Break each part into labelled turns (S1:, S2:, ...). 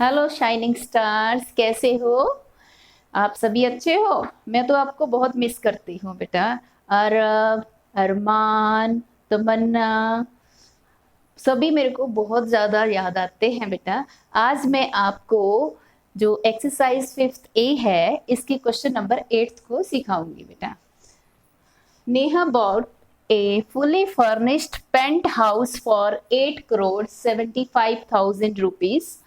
S1: Hello shining stars, कैसे हो? आप सभी अच्छे हो? मैं तो आपको बहुत मिस करती हूँ बेटा। अरब, अरमान, तमन्ना, सभी मेरे को बहुत ज़्यादा याद आते हैं बेटा। आज मैं आपको जो एक्सरसाइज 5th ए है, इसकी क्वेश्चन नंबर 8th को सिखाऊंगी बेटा। Neha bought a fully furnished penthouse for 8 crore 75,000 rupees.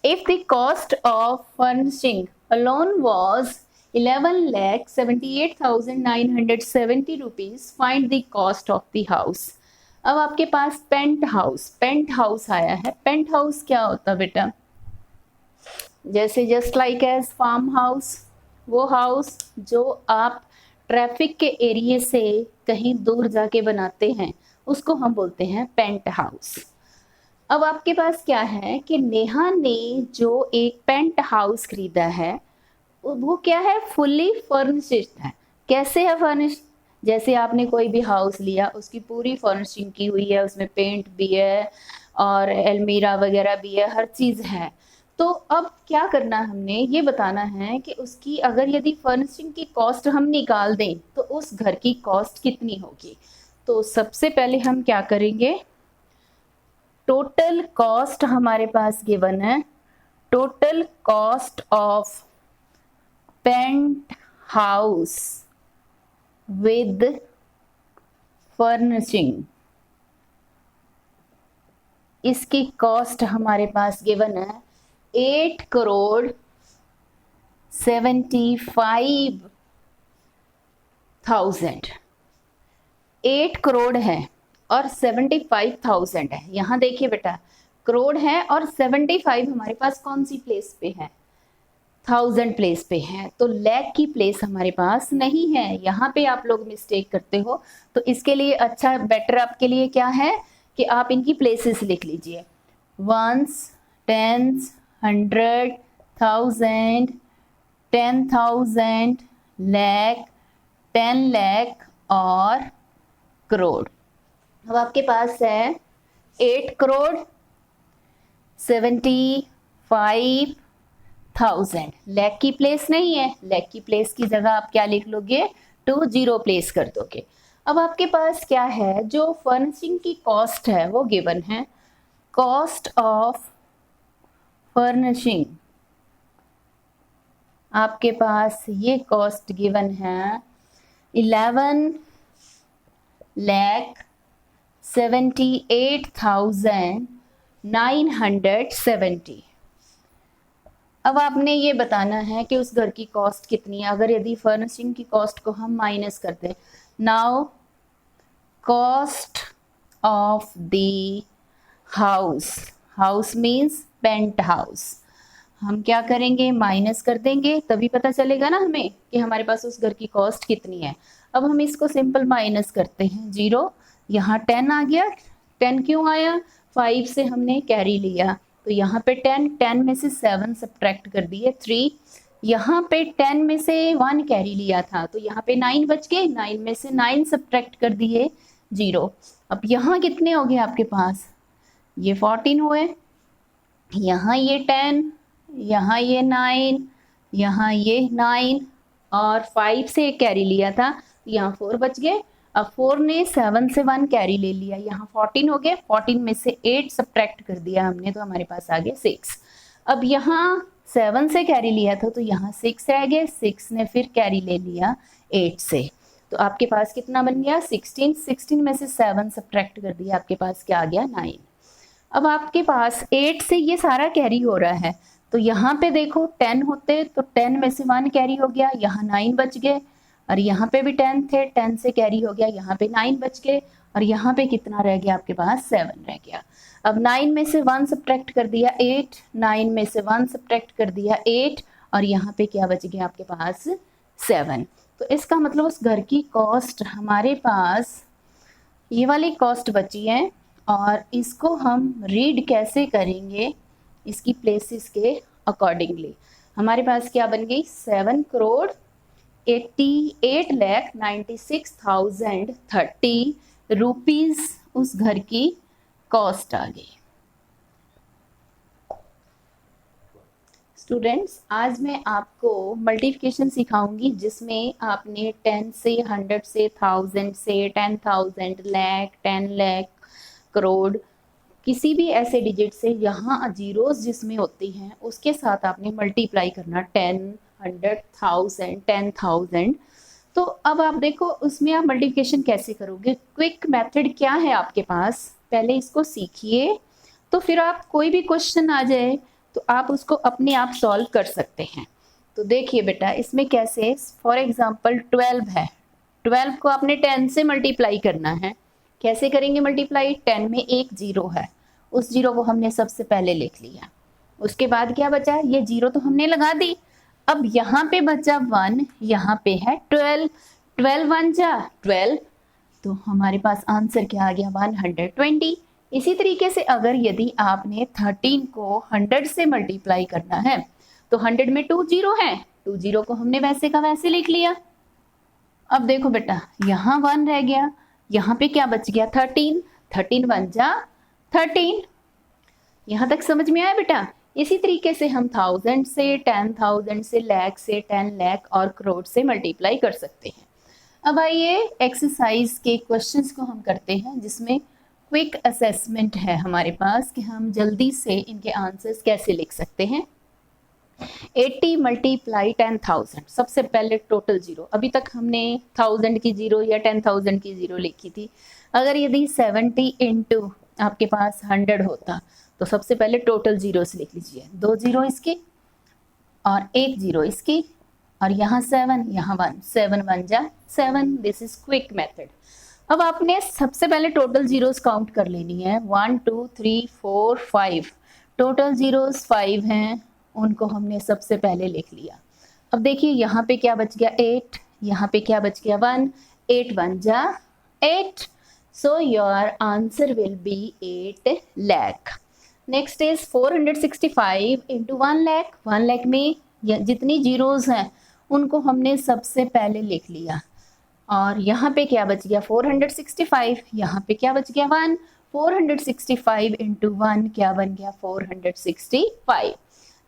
S1: If the cost of furnishing alone was 11 lakh 78,970 rupees, find the cost of the house. अब आपके पास पेंट हाउस आया है। Paint house क्या होता बेटा? जैसे just like as farm house, वो house जो आप ट्रैफिक के एरिया से कहीं दूर जाके बनाते हैं, उसको हम बोलते हैं पेंट हाउस। अब आपके पास क्या है कि नेहा ने जो एक पेंट हाउस खरीदा है, वो क्या है? फुल्ली फर्निश्ड है। कैसे है फर्निश्ड? जैसे आपने कोई भी हाउस लिया, उसकी पूरी फर्निशिंग की हुई है, उसमें पेंट भी है और अलमीरा वगैरह भी है, हर चीज़ है। तो अब क्या करना है, हमने ये बताना है कि उसकी अगर यदि फर्निशिंग की कॉस्ट हम निकाल दें तो उस घर की कॉस्ट कितनी होगी। तो सबसे पहले हम क्या करेंगे, टोटल कॉस्ट हमारे पास गिवन है। Total cost of paint house with furnishing, इसकी कॉस्ट हमारे पास गिवन है 8 करोड़ 75,000। 8 करोड़ है और 75,000 है। यहाँ देखिए बेटा, करोड़ है और 75 हमारे पास कौन सी प्लेस पे है? 1000 प्लेस पे है, तो लैख की प्लेस हमारे पास नहीं है। यहाँ पे आप लोग मिस्टेक करते हो, तो इसके लिए अच्छा बेटर आपके लिए क्या है कि आप इनकी प्लेसेस लिख लीजिए। वंस, टेंस, 100, 1000, 10,000, लैख, 10 लैख और करोड़। अब आपके पास है 8 करोड़ 75,000। लैख की प्लेस नहीं है, लैख की प्लेस की जगह आप क्या लिख लोगे? 20 प्लेस कर दोगे। अब आपके पास क्या है, जो फर्निशिंग की कॉस्ट है वो गिवन है। कॉस्ट ऑफ फर्निशिंग, आपके पास ये कॉस्ट गिवन है 11 लाख 78,970। अब आपने ये बताना है कि उस घर की कॉस्ट कितनी है। अगर यदि फर्निशिंग की कॉस्ट को हम माइनस कर दें, now cost of the house, house means paint house, हम क्या करेंगे? माइनस कर देंगे, तभी पता चलेगा ना हमें कि हमारे पास उस घर की कॉस्ट कितनी है। अब हम इसको सिंपल माइनस करते हैं, 0, यहाँ 10 आ गया। 10 क्यों आया? 5 से हमने कैरी लिया, तो यहाँ पे 10, 10 में से 7 सब्ट्रैक्ट कर दिए 3, यहाँ पे 10 में से 1 कैरी लिया था, तो यहाँ पे 9 बच गए, 9 में से 9 सब्ट्रैक्ट कर दिए 0। अब यहाँ कितने हो गए आपके पास? ये 14 हुए, यहाँ ये 10, यहाँ ये 9, यहाँ ये 9 और 5 से एक कैरी लिया था, यहाँ 4 बच गए। अब 4 ने 7 से 1 कैरी ले लिया, यहाँ 14 हो गए, 14 में से 8 सब्ट्रैक्ट कर दिया हमने, तो हमारे पास आ गए 6। अब यहाँ 7 से कैरी लिया था, तो यहाँ 6 रह गए, 6 ने फिर कैरी ले लिया 8 से, तो आपके पास कितना बन गया? 16। 16 में से 7 सब्ट्रैक्ट कर दिया, आपके पास क्या आ गया? 9। अब आपके पास 8 से ये सारा कैरी हो रहा है, तो यहाँ पे देखो 10 होते तो 10 में से 1 कैरी हो गया, यहाँ 9 बच गए, और यहाँ पे भी 10 थे, 10 से कैरी हो गया, यहाँ पे 9 बच गए, और यहाँ पे कितना रह गया आपके पास? 7 रह गया। अब 9 में से 1 सब्ट्रैक्ट कर दिया 8, 9 में से 1 सब्ट्रैक्ट कर दिया 8, और यहाँ पे क्या बच गया आपके पास? 7। तो इसका मतलब उस घर की कॉस्ट हमारे पास ये वाली कॉस्ट बची है, और इसको हम रीड कैसे करेंगे? इसकी प्लेसेस के अकॉर्डिंगली हमारे पास क्या बन गई? 7 करोड़ 88,96,030 रुपीज उस घर की कॉस्ट आ गई। स्टूडेंट्स, आज मैं आपको मल्टीप्लिकेशन सिखाऊंगी जिसमें आपने 10 से 100 से 1000 से 10,000 लाख 10 लाख करोड़ किसी भी ऐसे डिजिट से यहाँ जीरोस जिसमें होती हैं उसके साथ आपने मल्टीप्लाई करना 10, 100, 1000, 10,000। तो अब आप देखो उसमें आप मल्टीप्लिकेशन कैसे करोगे, क्विक मेथड क्या है आपके पास, पहले इसको सीखिए तो फिर आप कोई भी क्वेश्चन आ जाए तो आप उसको अपने आप सॉल्व कर सकते हैं। तो देखिए बेटा इसमें कैसे, फॉर एग्जांपल 12 है, 12 को आपने 10 से मल्टीप्लाई करना है। कैसे करेंगे मल्टीप्लाई, 10 में एक जीरो है, उस जीरो को हमने सबसे पहले लिख लिया। उसके बाद क्या बचा, ये जीरो तो हमने लगा दी। अब यहाँ पे बचा 1, यहाँ पे है 12, 12 1 जा 12, तो हमारे पास आंसर क्या आ गया 120। इसी तरीके से अगर यदि आपने 13 को 100 से मल्टीप्लाई करना है तो 100 में 2 जीरो है, 2 जीरो को हमने वैसे का वैसे लिख लिया। अब देखो बेटा यहाँ 1 रह गया, यहाँ पे क्या बच गया 13, 13 1 जा 13। यहाँ तक समझ में आया बेटा। इसी तरीके से हम 1000 से 10,000 से लाख से 10 लाख और करोड़ से मल्टीप्लाई कर सकते हैं। अब आइए एक्सरसाइज के क्वेश्चंस को हम करते हैं जिसमें क्विक असेसमेंट है हमारे पास कि हम जल्दी से इनके आंसर्स कैसे लिख सकते हैं। 80 मल्टीप्लाई 10,000, सबसे पहले टोटल जीरो, अभी तक हमने 1000 की जीरो या 10,000 की जीरो लिखी थी। अगर यदि 70 इंटू आपके पास 100 होता तो सबसे पहले टोटल जीरोस लिख लीजिए, 2 जीरो इसकी और 1 जीरो इसकी, और यहाँ 7, यहाँ 1, 7 1 जा 7। This is quick method. अब आपने सबसे पहले टोटल जीरोस काउंट कर लेनी है, 1 2 3 4 5, टोटल जीरोस 5 हैं, उनको हमने सबसे पहले लिख लिया। अब देखिए यहाँ पे क्या बच गया 8, यहाँ पे क्या बच गया 1, 8 1 जा 8, so your answer will be 8 lakh. Next is 465 into 1 lakh, 1 lakh में जितनी जीरोस हैं उनको हमने सबसे पहले लिख लिया। और यहाँ पे क्या बच गया 465, यहाँ पे क्या बच गया 1, 465 इंटू 1 क्या बन गया 465।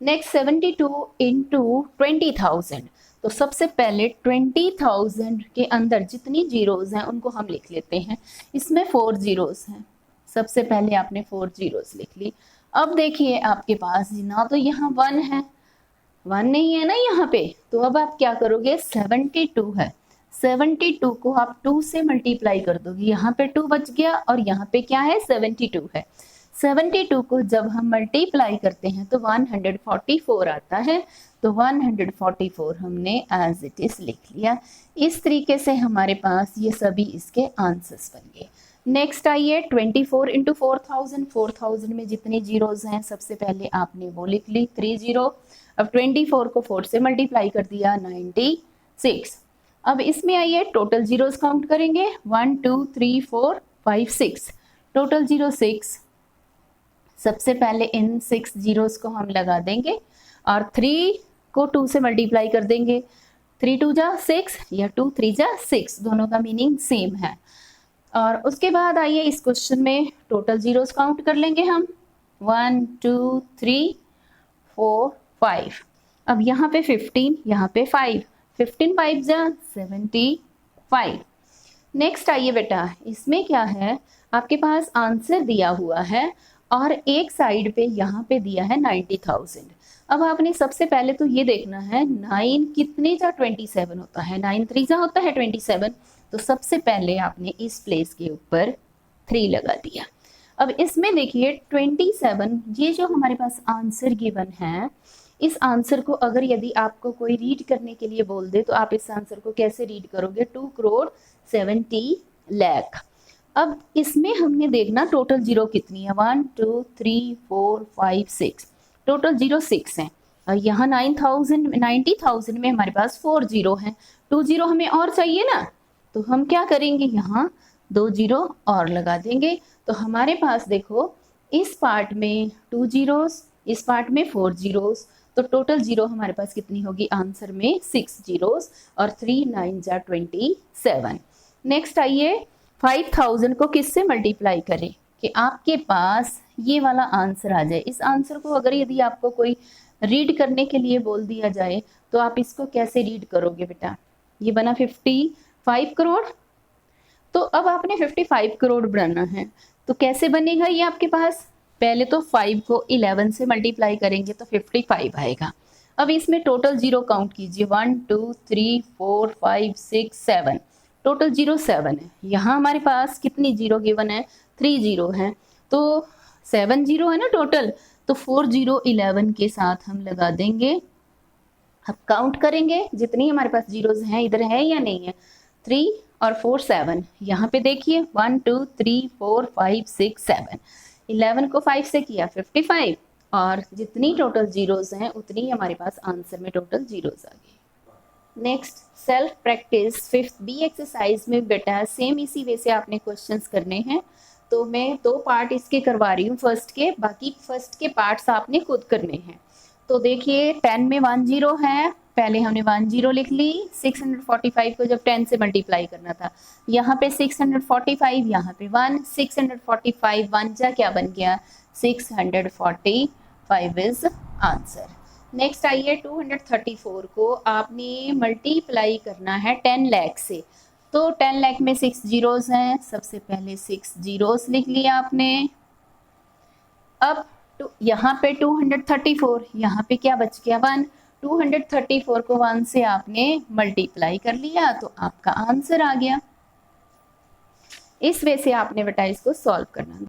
S1: नेक्स्ट 72 इंटू 20,000, तो सबसे पहले 20,000 के अंदर जितनी जीरोस हैं उनको हम लिख लेते हैं। इसमें 4 जीरोस हैं, सबसे पहले आपने 4 जीरोस लिख ली। अब देखिए आपके पास ना तो यहाँ 1 है, 1 नहीं है ना यहाँ पे, तो अब आप क्या करोगे 72 है, 72 को आप 2 से मल्टीप्लाई कर दोगे, यहाँ पे 2 बच गया और यहाँ पे क्या है 72 है। 72 को जब हम मल्टीप्लाई करते हैं तो 144 आता है, तो 144 हमने एज इट इज लिख लिया। इस तरीके से हमारे पास ये सभी इसके आंसर्स बन गए। नेक्स्ट आइए 24 इंटू 4000, 4000 में जितनी जीरोस हैं सबसे पहले आपने वो लिख ली 3 जीरो। अब 24 को 4 से मल्टीप्लाई कर दिया 96। अब इसमें आइए टोटल जीरोस काउंट करेंगे, 1 2 3 4 5 6, टोटल जीरो 6। सबसे पहले इन 6 जीरोस को हम लगा देंगे और 3 को 2 से मल्टीप्लाई कर देंगे, 3 2 जा 6 या 2 3 जा 6, दोनों का मीनिंग सेम है। और उसके बाद आइए इस क्वेश्चन में टोटल जीरोस काउंट कर लेंगे हम, 1 2 3 4 5। अब यहाँ पे 15, यहाँ पे 5, 15 5 जा 75। नेक्स्ट आइए बेटा इसमें क्या है, आपके पास आंसर दिया हुआ है और एक साइड पे यहाँ पे दिया है 90,000। अब आपने सबसे पहले तो ये देखना है 9 कितने जा 27 होता है, 9 3 जा होता है 27, तो सबसे पहले आपने इस प्लेस के ऊपर 3 लगा दिया। अब इसमें देखिए 27, ये जो हमारे पास आंसर गिवन है, इस आंसर को अगर यदि आपको कोई रीड करने के लिए बोल दे तो आप इस आंसर को कैसे रीड करोगे, 2 करोड़ 70 लाख। अब इसमें हमने देखना टोटल जीरो कितनी है, 1 2 3 4 5 6, टोटल जीरो 6 है। और यहाँ 90,000 में हमारे पास 4 जीरो हैं, 2 जीरो हमें और चाहिए ना, तो हम क्या करेंगे यहाँ 2 जीरो और लगा देंगे। तो हमारे पास देखो इस पार्ट में 2 जीरोस, इस पार्ट में 4 जीरोस, तो टोटल जीरो हमारे पास कितनी होगी आंसर में 6 जीरोस और 3 9 जा 27। नेक्स्ट आइए 5000 को किससे मल्टीप्लाई करें कि आपके पास ये वाला आंसर आ जाए। इस आंसर को अगर यदि आपको कोई रीड करने के लिए बोल दिया जाए तो आप इसको कैसे रीड करोगे बेटा? ये बना 55 करोड़। तो अब आपने 55 करोड़ बनाना है, तो कैसे बनेगा ये आपके पास? पहले तो 5 को 11 से मल्टीप्लाई करेंगे तो 55 आएगा। अब इसमें टोटल जीरो काउंट कीजिए, 1 2 3 4 5 6 7, टोटल जीरो 7 है। यहाँ हमारे पास कितनी जीरो गिवन है? 3 जीरो है, तो 7 जीरो है ना टोटल, तो 4 जीरो 11 के साथ हम लगा देंगे। अब काउंट करेंगे जितनी हमारे पास जीरोज हैं, इधर है या नहीं है? 3 और 4 7, यहाँ पे देखिए 1 2 3 4 5 6 7, 11 को 5 से किया 55, और जितनी टोटल जीरोज हैं उतनी हमारे पास आंसर में टोटल जीरोज आ गई। Next self practice 5th B exercise में बेटा सेम इसी वे से आपने क्वेश्चंस करने हैं। तो मैं 2 पार्ट इसके करवा रही हूँ फर्स्ट के, बाकी फर्स्ट के पार्ट्स आपने खुद करने हैं। तो देखिए 10 में 1 जीरो है, पहले हमने 1 जीरो लिख ली, 645 को जब 10 से मल्टीप्लाई करना था, यहाँ पे 645, यहाँ पे 1, 645 1 जा क्या बन गया? 645 इज आंसर। नेक्स्ट आइए 234 को आपने मल्टीप्लाई करना है 10 लाख से। तो 10 लाख में 6 जीरोस हैं, सबसे पहले 6 जीरोस लिख लिया आपने। अब यहाँ पे 234, यहाँ पे क्या बच गया? 1। 234 को 1 से आपने मल्टीप्लाई कर लिया तो आपका आंसर आ गया। इस वे से आपने बेटा इसको सॉल्व करना।